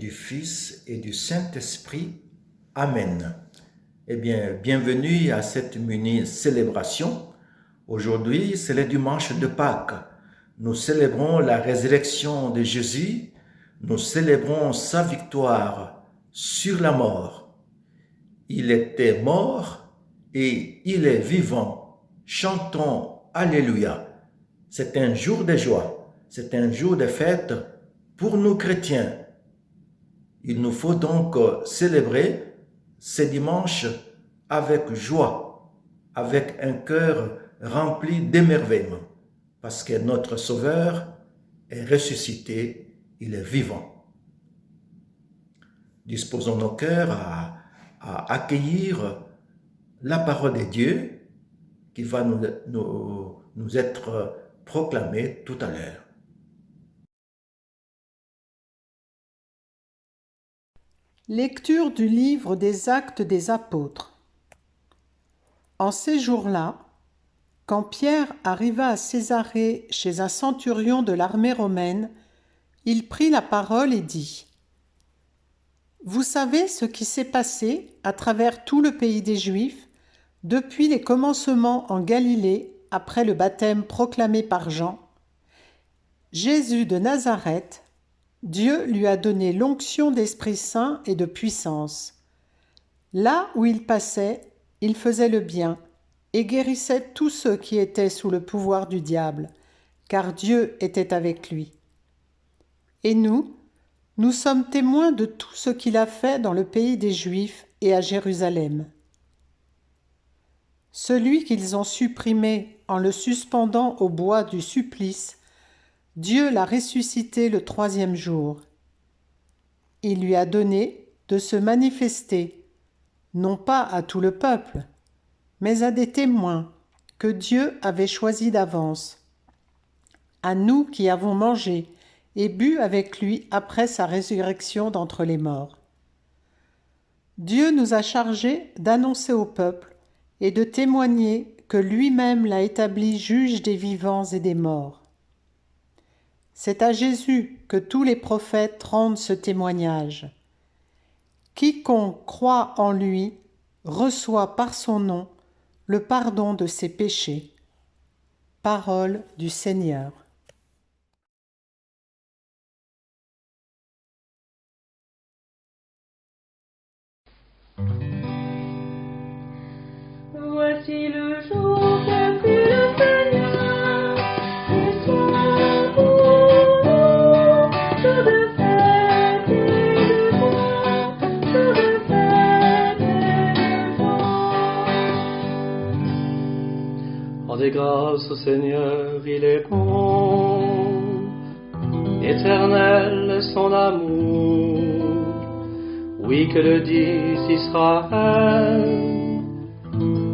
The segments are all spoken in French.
du Fils et du Saint-Esprit. Amen. Eh bien, bienvenue à cette mini célébration. Aujourd'hui, c'est le dimanche de Pâques. Nous célébrons la résurrection de Jésus. Nous célébrons sa victoire sur la mort. Il était mort et il est vivant. Chantons Alléluia. C'est un jour de joie. C'est un jour de fête pour nous chrétiens. Il nous faut donc célébrer ce dimanche avec joie, avec un cœur rempli d'émerveillement, parce que notre Sauveur est ressuscité, il est vivant. Disposons nos cœurs à accueillir la parole de Dieu qui va nous être proclamée tout à l'heure. Lecture du livre des Actes des Apôtres. En ces jours-là, quand Pierre arriva à Césarée chez un centurion de l'armée romaine, il prit la parole et dit : « Vous savez ce qui s'est passé à travers tout le pays des Juifs depuis les commencements en Galilée après le baptême proclamé par Jean. Jésus de Nazareth, Dieu lui a donné l'onction d'Esprit Saint et de puissance. Là où il passait, il faisait le bien et guérissait tous ceux qui étaient sous le pouvoir du diable, car Dieu était avec lui. Et nous sommes témoins de tout ce qu'il a fait dans le pays des Juifs et à Jérusalem. Celui qu'ils ont supprimé en le suspendant au bois du supplice, Dieu l'a ressuscité le 3e jour. Il lui a donné de se manifester, non pas à tout le peuple, mais à des témoins que Dieu avait choisis d'avance, à nous qui avons mangé et bu avec lui après sa résurrection d'entre les morts. Dieu nous a chargés d'annoncer au peuple et de témoigner que lui-même l'a établi juge des vivants et des morts. C'est à Jésus que tous les prophètes rendent ce témoignage. Quiconque croit en lui reçoit par son nom le pardon de ses péchés. Parole du Seigneur. Voici le jour qu'a fait le Seigneur, et soit pour nous jour de fête et de joie, jour de fête et de joie. Rendez grâce au Seigneur, il est bon, éternel est son amour, oui que le dise Israël.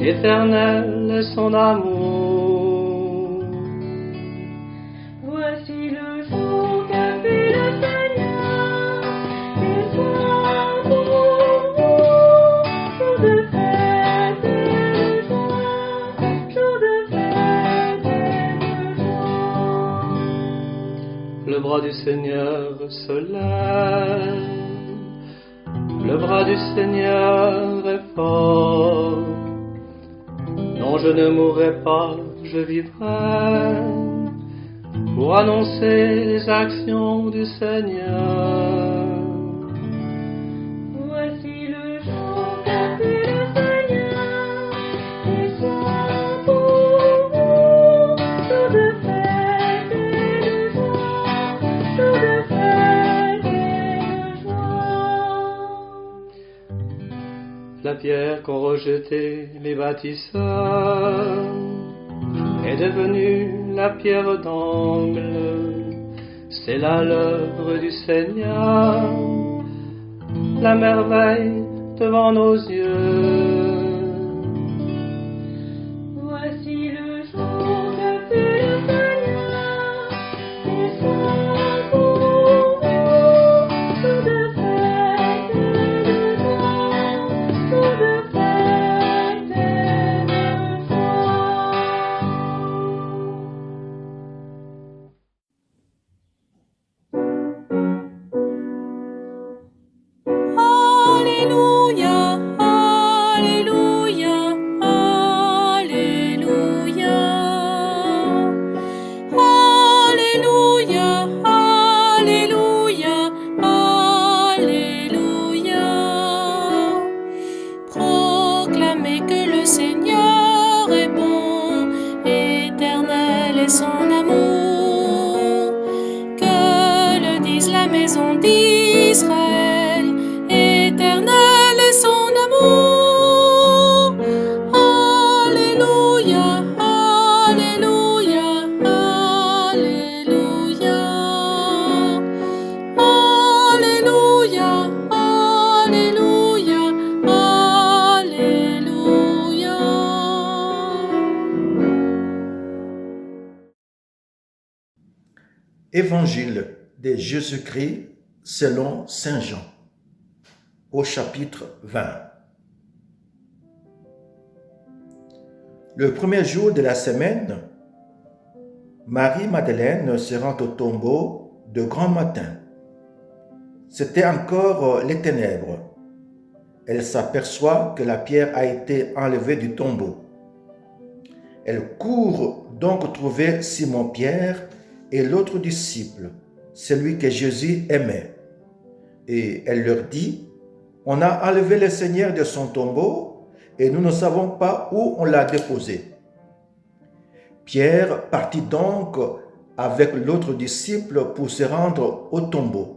Éternel est son amour. Voici le jour qu'a fait le Seigneur, et soit pour nous jour de fête et de joie, jour de fête et de joie. Le bras du Seigneur se lève, le bras du Seigneur est fort. Non, je ne mourrai pas, je vivrai pour annoncer les actions du Seigneur. Voici le jour qu'a fait le Seigneur, et soit pour nous jour de fête et de joie, jour de fête et de joie. La pierre qu'ont rejetée les bâtisseurs est devenue la pierre d'angle. C'est là l'œuvre du Seigneur, la merveille devant nos yeux. Voici le jour qu'a fait le Seigneur, et soit pour nous jour de fête et de joie, jour de fête et de joie. Évangile de Jésus-Christ selon Saint Jean, au chapitre 20. Le premier jour de la semaine, Marie-Madeleine se rend au tombeau de grand matin. C'était encore les ténèbres. Elle s'aperçoit que la pierre a été enlevée du tombeau. Elle court donc trouver Simon-Pierre et l'autre disciple, celui que Jésus aimait. Et elle leur dit, « On a enlevé le Seigneur de son tombeau et nous ne savons pas où on l'a déposé. » Pierre partit donc avec l'autre disciple pour se rendre au tombeau.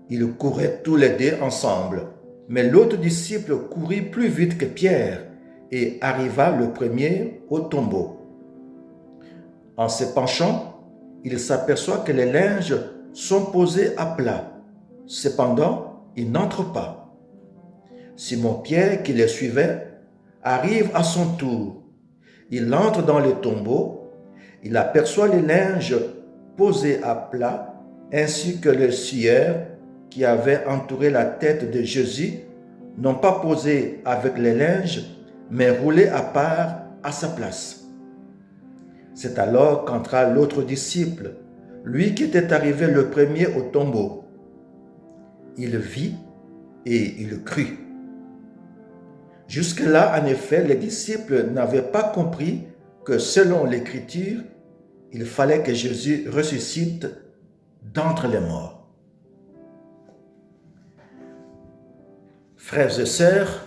Ils couraient tous les deux ensemble, mais l'autre disciple courut plus vite que Pierre et arriva le premier au tombeau. En se penchant, il s'aperçoit que les linges sont posés à plat. Cependant, il n'entre pas. Simon-Pierre, qui les suivait, arrive à son tour. Il entre dans le tombeau, il aperçoit les linges posés à plat, ainsi que le suaire qui avait entouré la tête de Jésus, non pas posé avec les linges, mais roulé à part à sa place. C'est alors qu'entra l'autre disciple, lui qui était arrivé le premier au tombeau. Il vit et il crut. Jusque-là, en effet, les disciples n'avaient pas compris que selon l'Écriture, il fallait que Jésus ressuscite d'entre les morts. Frères et sœurs,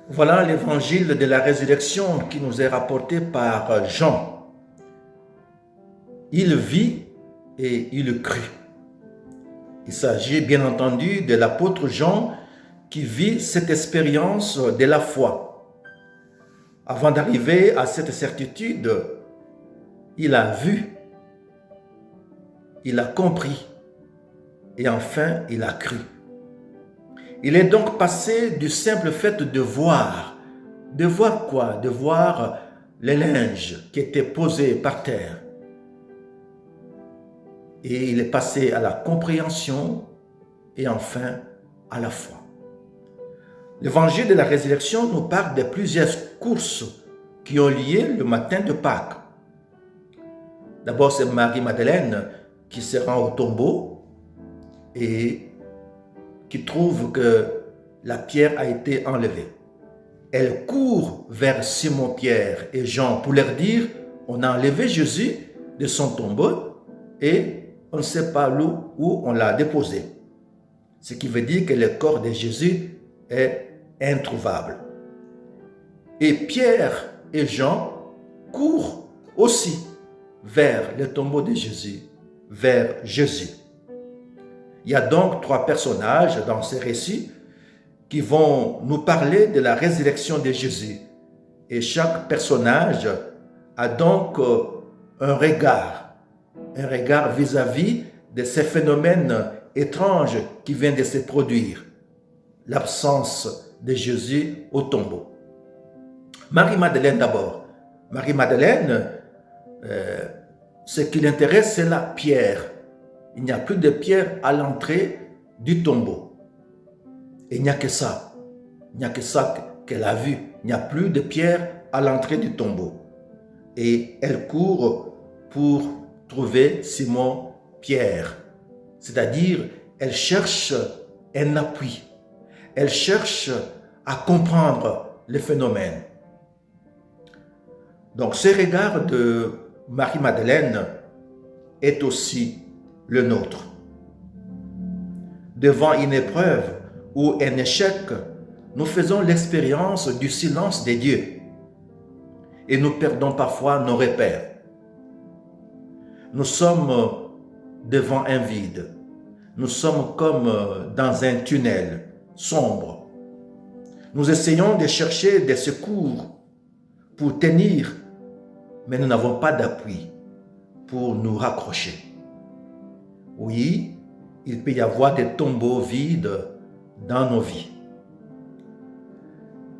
voilà l'évangile de la résurrection qui nous est rapporté par Jean. Il vit et il crut. Il s'agit bien entendu de l'apôtre Jean qui vit cette expérience de la foi. Avant d'arriver à cette certitude, il a vu, il a compris et enfin il a cru. Il est donc passé du simple fait de voir quoi? De voir les linges qui étaient posés par terre. Et il est passé à la compréhension et enfin à la foi. L'évangile de la résurrection nous parle de plusieurs courses qui ont lieu le matin de Pâques. D'abord, c'est Marie-Madeleine qui se rend au tombeau et qui trouve que la pierre a été enlevée. Elle court vers Simon-Pierre et Jean pour leur dire, on a enlevé Jésus de son tombeau et on ne sait pas où on l'a déposé. Ce qui veut dire que le corps de Jésus est introuvable. Et Pierre et Jean courent aussi vers le tombeau de Jésus, vers Jésus. Il y a donc trois personnages dans ces récits qui vont nous parler de la résurrection de Jésus. Et chaque personnage a donc un regard vis-à-vis de ces phénomènes étranges qui viennent de se produire. L'absence de Jésus au tombeau. Marie-Madeleine d'abord. Marie-Madeleine, ce qui l'intéresse, c'est la pierre. Il n'y a plus de pierre à l'entrée du tombeau. Et il n'y a que ça. Il n'y a que ça qu'elle a vu. Il n'y a plus de pierre à l'entrée du tombeau. Et elle court pour trouver Simon-Pierre. C'est-à-dire, elle cherche un appui. Elle cherche à comprendre le phénomène. Donc, ce regard de Marie-Madeleine est aussi le nôtre. Devant une épreuve ou un échec, nous faisons l'expérience du silence de Dieu et nous perdons parfois nos repères. Nous sommes devant un vide. Nous sommes comme dans un tunnel sombre. Nous essayons de chercher des secours pour tenir, mais nous n'avons pas d'appui pour nous raccrocher. Oui, il peut y avoir des tombeaux vides dans nos vies.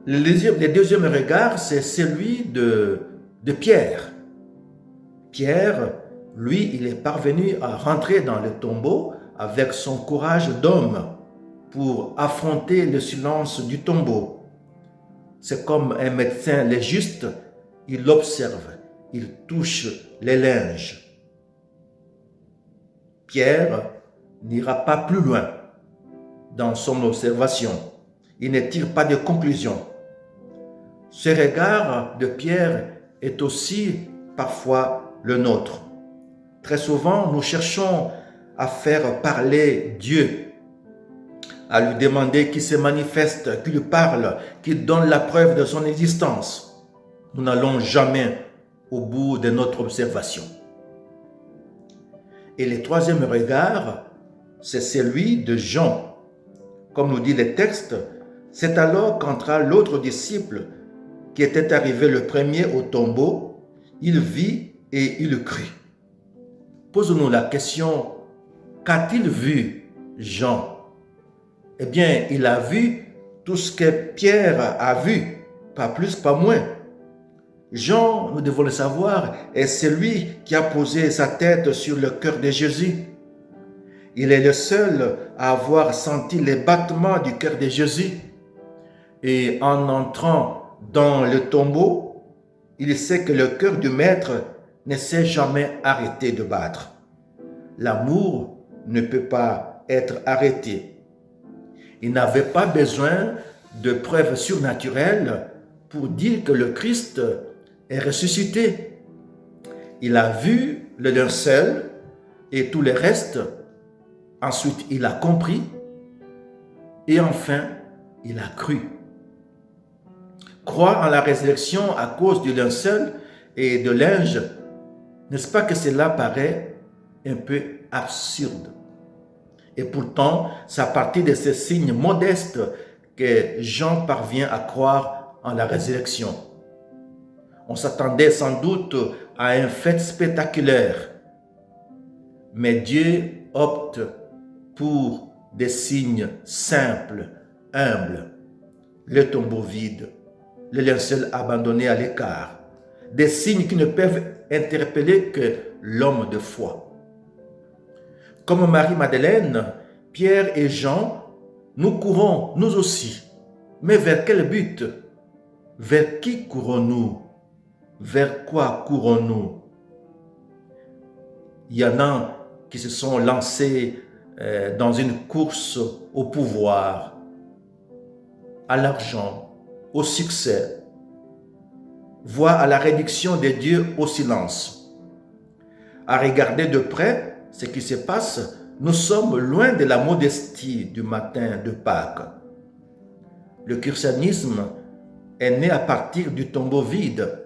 Le deuxième regard, c'est celui de Pierre. Pierre, lui, il est parvenu à rentrer dans le tombeau avec son courage d'homme pour affronter le silence du tombeau. C'est comme un médecin légiste, il observe, il touche les linges. Pierre n'ira pas plus loin dans son observation. Il ne tire pas de conclusion. Ce regard de Pierre est aussi parfois le nôtre. Très souvent, nous cherchons à faire parler Dieu, à lui demander qu'il se manifeste, qu'il parle, qu'il donne la preuve de son existence. Nous n'allons jamais au bout de notre observation. Et le troisième regard, c'est celui de Jean. Comme nous dit le texte, c'est alors qu'entra l'autre disciple qui était arrivé le premier au tombeau. Il vit et il crut. Posons-nous la question, qu'a-t-il vu Jean? Eh bien, il a vu tout ce que Pierre a vu, pas plus, pas moins. Jean, nous devons le savoir, est celui qui a posé sa tête sur le cœur de Jésus. Il est le seul à avoir senti les battements du cœur de Jésus. Et en entrant dans le tombeau, il sait que le cœur du Maître ne s'est jamais arrêté de battre. L'amour ne peut pas être arrêté. Il n'avait pas besoin de preuves surnaturelles pour dire que le Christ est ressuscité. Il a vu le linceul et tout le reste. Ensuite, il a compris. Et enfin, il a cru. Croire en la résurrection à cause du linceul et de linge, n'est-ce pas que cela paraît un peu absurde? Et pourtant, c'est à partir de ces signes modestes que Jean parvient à croire en la résurrection. On s'attendait sans doute à un fait spectaculaire, mais Dieu opte pour des signes simples, humbles, le tombeau vide, le linceul abandonné à l'écart, des signes qui ne peuvent interpeller que l'homme de foi. Comme Marie-Madeleine, Pierre et Jean, nous courons, nous aussi. Mais vers quel but? Vers qui courons-nous? Vers quoi courons-nous? Il y en a qui se sont lancés dans une course au pouvoir, à l'argent, au succès, voire à la réduction des dieux au silence. À regarder de près ce qui se passe, nous sommes loin de la modestie du matin de Pâques. Le christianisme est né à partir du tombeau vide.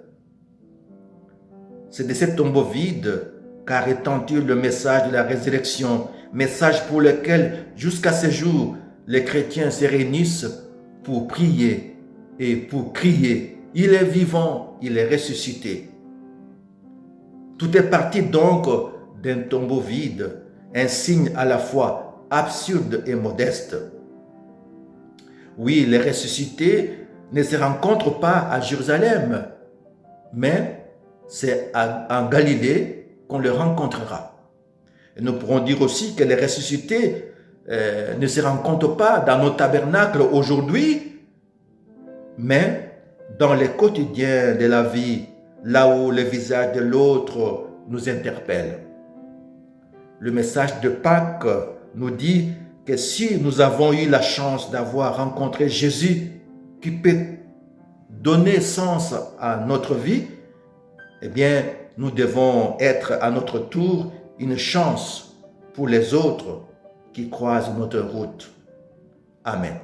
C'est de ce tombeau vide qu'a retenti le message de la résurrection, message pour lequel, jusqu'à ce jour, les chrétiens se réunissent pour prier et pour crier. Il est vivant, il est ressuscité. Tout est parti donc d'un tombeau vide, un signe à la fois absurde et modeste. Oui, les ressuscités ne se rencontrent pas à Jérusalem, mais c'est en Galilée qu'on les rencontrera. Et nous pourrons dire aussi que les ressuscités ne se rencontrent pas dans nos tabernacles aujourd'hui, mais dans les quotidiens de la vie, là où le visage de l'autre nous interpelle. Le message de Pâques nous dit que si nous avons eu la chance d'avoir rencontré Jésus qui peut donner sens à notre vie, eh bien, nous devons être à notre tour une chance pour les autres qui croisent notre route. Amen.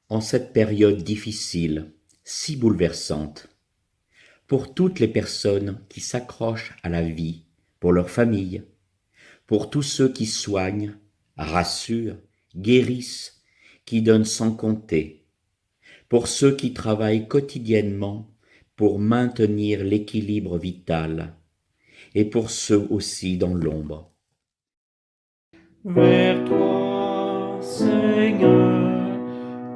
en cette période difficile, si bouleversante, pour toutes les personnes qui s'accrochent à la vie, pour leur famille, pour tous ceux qui soignent, rassurent, guérissent, qui donnent sans compter, pour ceux qui travaillent quotidiennement pour maintenir l'équilibre vital, et pour ceux aussi dans l'ombre. Vers toi, Seigneur,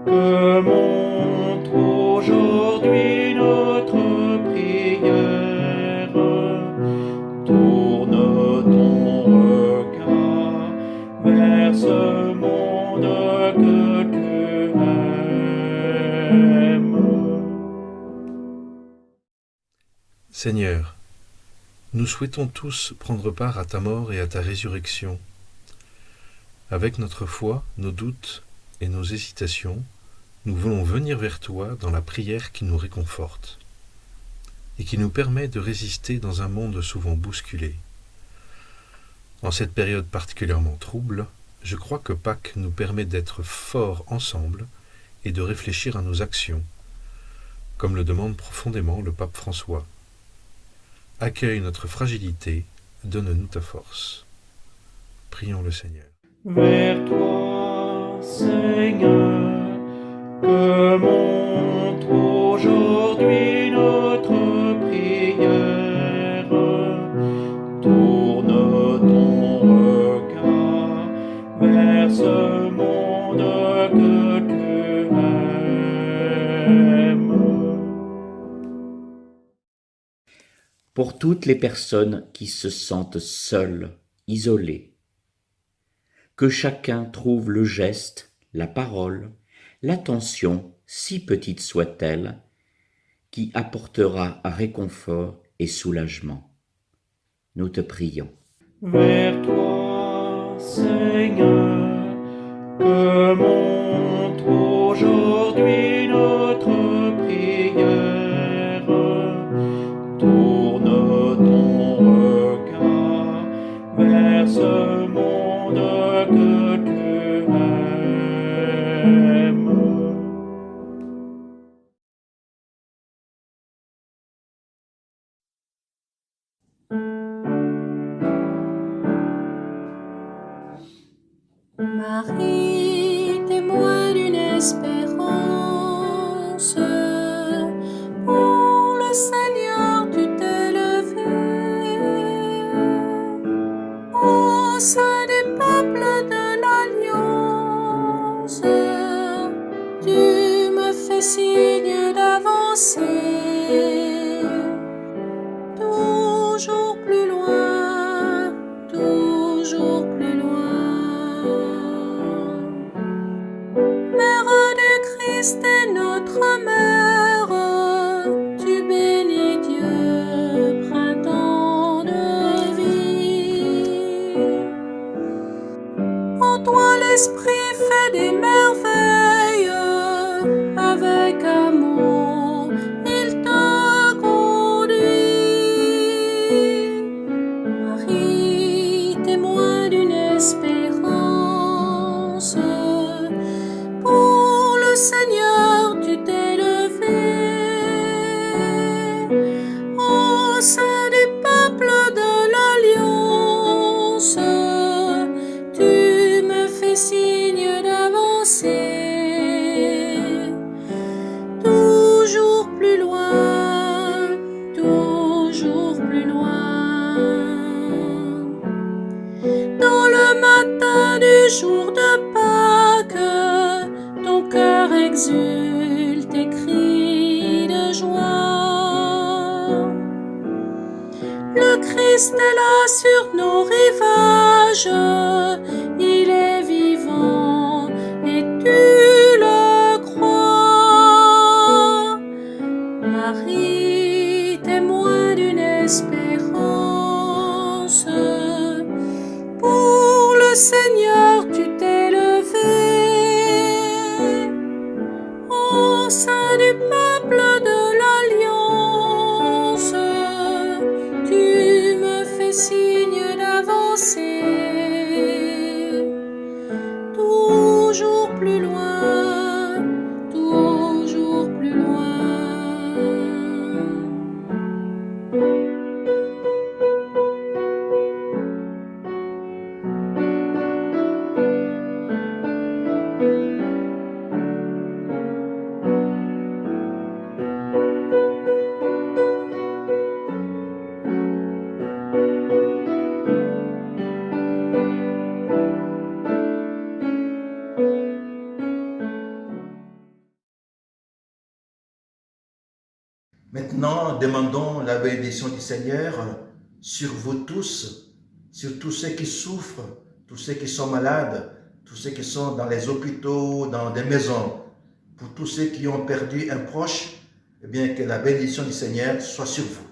que montre aujourd'hui notre prière. Tourne ton regard vers ce monde que tu aimes. Seigneur, nous souhaitons tous prendre part à ta mort et à ta résurrection. Avec notre foi, nos doutes et nos hésitations, nous voulons venir vers toi dans la prière qui nous réconforte et qui nous permet de résister dans un monde souvent bousculé. En cette période particulièrement trouble, je crois que Pâques nous permet d'être forts ensemble et de réfléchir à nos actions, comme le demande profondément le pape François. Accueille notre fragilité, donne-nous ta force. Prions le Seigneur. Vers toi, Seigneur, que montre aujourd'hui notre prière. Tourne ton regard vers ce monde que tu aimes. Pour toutes les personnes qui se sentent seules, isolées, que chacun trouve le geste, la parole, l'attention, si petite soit-elle, qui apportera réconfort et soulagement. Nous te prions. Vers toi, Seigneur, que montre aujourd'hui notre prière. Tourne ton regard vers ce monde que tu aimes. Marie, témoin d'une espérance, pour le Seigneur tu t'es levée. Au sein des peuples de l'Alliance, tu me fais signe d'avancer. Toujours plus loin, toujours plus loin. Mère du Christ et notre mère, tu bénis Dieu, printemps de vie. En toi l'Esprit fait des merveilles, avec amour il te conduit. Marie, témoin d'une espérance, pour le Seigneur tu t'es levée. Au sein du peuple de l'Alliance, tu me fais signe d'avancer. Toujours plus loin, toujours plus loin. Dans le matin du jour de Pâques, ton cœur exulte et crie de joie. Le Christ est là sur nos rivages, il est vivant et tu le crois. Marie, témoin d'une espérance, pour le Seigneur tu t'es levée. Au sein du peuple de l'Alliance, tu me fais signe d'avancer. Toujours plus loin, maintenant, demandons la bénédiction du Seigneur sur vous tous, sur tous ceux qui souffrent, tous ceux qui sont malades, tous ceux qui sont dans les hôpitaux, dans des maisons, pour tous ceux qui ont perdu un proche, eh bien que la bénédiction du Seigneur soit sur vous.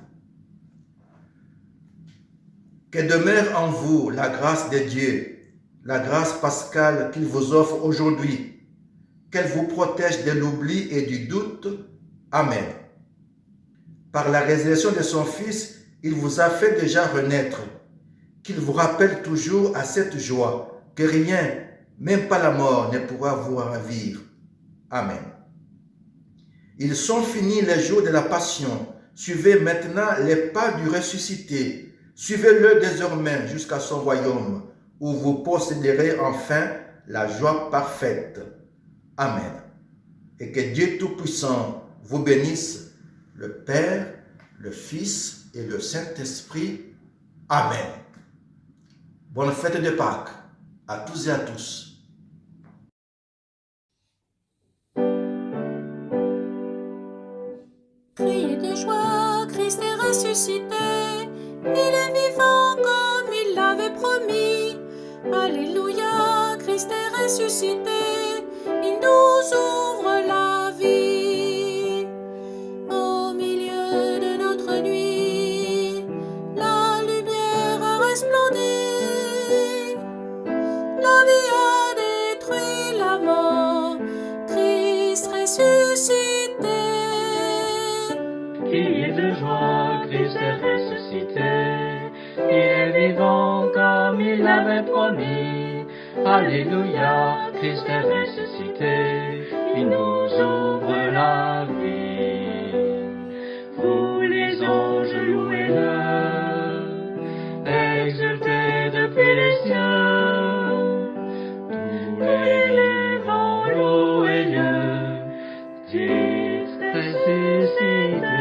Que demeure en vous la grâce de Dieu, la grâce pascale qu'il vous offre aujourd'hui, qu'elle vous protège de l'oubli et du doute. Amen. Par la résurrection de son Fils, il vous a fait déjà renaître, qu'il vous rappelle toujours à cette joie, que rien, même pas la mort, ne pourra vous ravir. Amen. Ils sont finis les jours de la passion. Suivez maintenant les pas du ressuscité. Suivez-le désormais jusqu'à son royaume, où vous posséderez enfin la joie parfaite. Amen. Et que Dieu Tout-Puissant vous bénisse, le Père, le Fils et le Saint-Esprit. Amen. Bonne fête de Pâques à tous et à tous. Criez de joie, Christ est ressuscité. Il est vivant comme il l'avait promis. Alléluia, Christ est ressuscité. Il nous ouvre la vie. Au milieu de notre nuit, la lumière a resplendi. La vie a détruit la mort. Christ ressuscité. Criez de joie, Christ est ressuscité. Il est vivant comme il l'avait promis. Alléluia, Christ est ressuscité. Il nous ouvre la vie. Vous les anges, louez-le. Exultez depuis les cieux. Tous les vivants, louez-le. Christ ressuscité.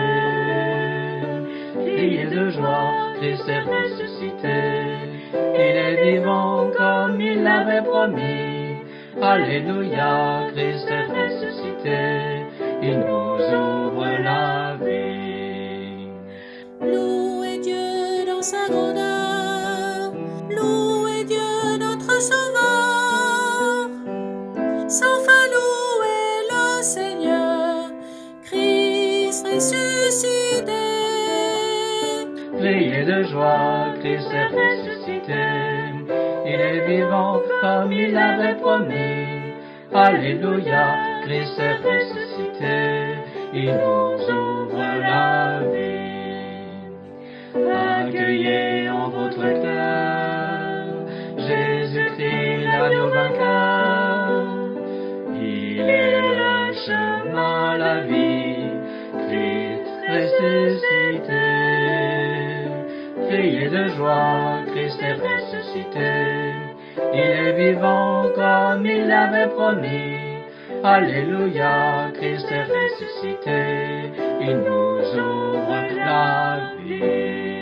Criez de joie, Christ est ressuscité. Il est vivant comme il l'avait promis. Alléluia, Christ est ressuscité. Il nous ouvre la vie. Louez Dieu dans sa grandeur. Louez Dieu notre Sauveur. Sans fin louez le Seigneur. Christ ressuscité. Criez de joie, Christ est ressuscité. Il est vivant comme il l'avait promis. Alléluia, Christ est ressuscité. Il nous ouvre la vie. Accueillez en votre cœur Jésus-Christ, l'agneau vainqueur. Il est le chemin, la vie. Christ ressuscité. Criez de joie, Christ est ressuscité. Il est vivant comme il l'avait promis. Alléluia, Christ est ressuscité. Il nous ouvre la vie.